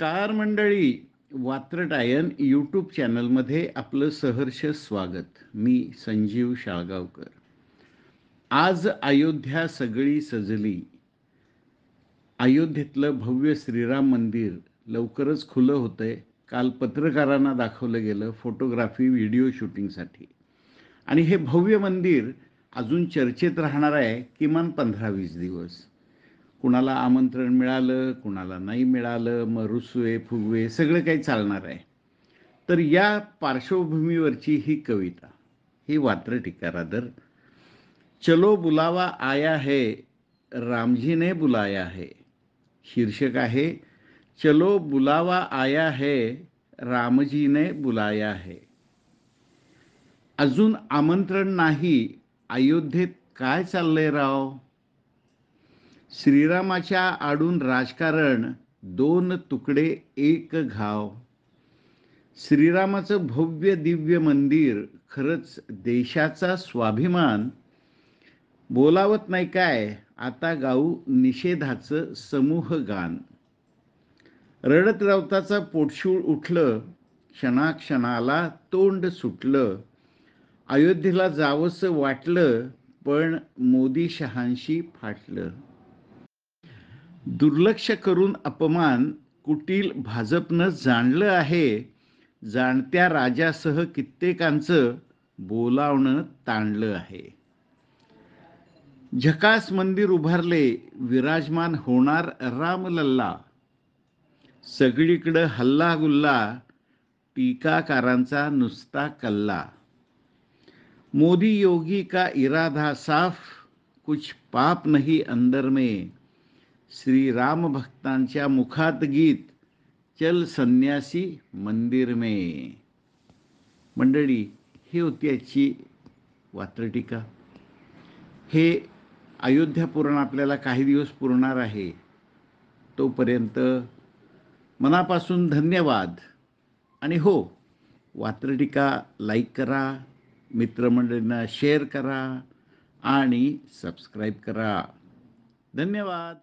नमस्कार मंडळी. वात्रटायन यूट्यूब चॅनलमध्ये आपलं सहर्ष स्वागत. मी संजीव शाळगावकर. आज अयोध्या सगळी सजली. अयोध्येतलं भव्य श्रीराम मंदिर लवकरच खुलं होतंय. काल पत्रकारांना दाखवलं गेलं फोटोग्राफी व्हिडिओ शूटिंगसाठी. आणि हे भव्य मंदिर अजून चर्चेत राहणार आहे किमान 15-20 दिवस. कुणाला आमंत्रण मिळालं, कुणाला नाही मिळालं, मग रुसवे फुगवे सगळं काही चालणार आहे. तर या पार्श्वभूमीवरची ही कविता, ही वात्रटिका रादर. चलो बुलावा आया है, रामजी ने बुलाया है. शीर्षक आहे चलो बुलावा आया है, रामजी ने बुलाया है. अजून आमंत्रण नाही, अयोध्येत काय चाललंय राव? श्रीरामाच्या आडून राजकारण, दोन तुकडे एक घाव. श्रीरामाचं भव्य दिव्य मंदिर खरंच देशाचा स्वाभिमान. बोलावत नाही काय, आता गाऊ निषेधाचं समूह गान. रडत रवताचा पोटशूळ उठलं, क्षणाक्षणाला तोंड सुटलं. अयोध्येला जावंसं वाटलं, पण मोदी शहांशी फाटलं. दुर्लक्ष करून अपमान कुटील भाजपनं जाणलं आहे. जाणत्या राजासह कित्येकांचं बोलावणं ताणलं आहे. झकास मंदिर उभारले, विराजमान होणार रामलल्ला. सगळीकडं हल्ला गुल्ला, टीकाकारांचा नुसता कल्ला. मोदी योगी का इरादा साफ, कुछ पाप नहीं अंदर में. श्री राम भक्तांच्या मुखात गीत, चल संन्यासी मंदिर में. मंडळी, ही होती आजची वात्रटिका. हे अयोध्या पुराण आपल्याला काही दिवस पुरणार आहे. तोपर्यंत मनापासून धन्यवाद. आणि हो, वात्रटिका लाईक करा, मित्रमंडळींना शेअर करा आणि सबस्क्राईब करा. धन्यवाद.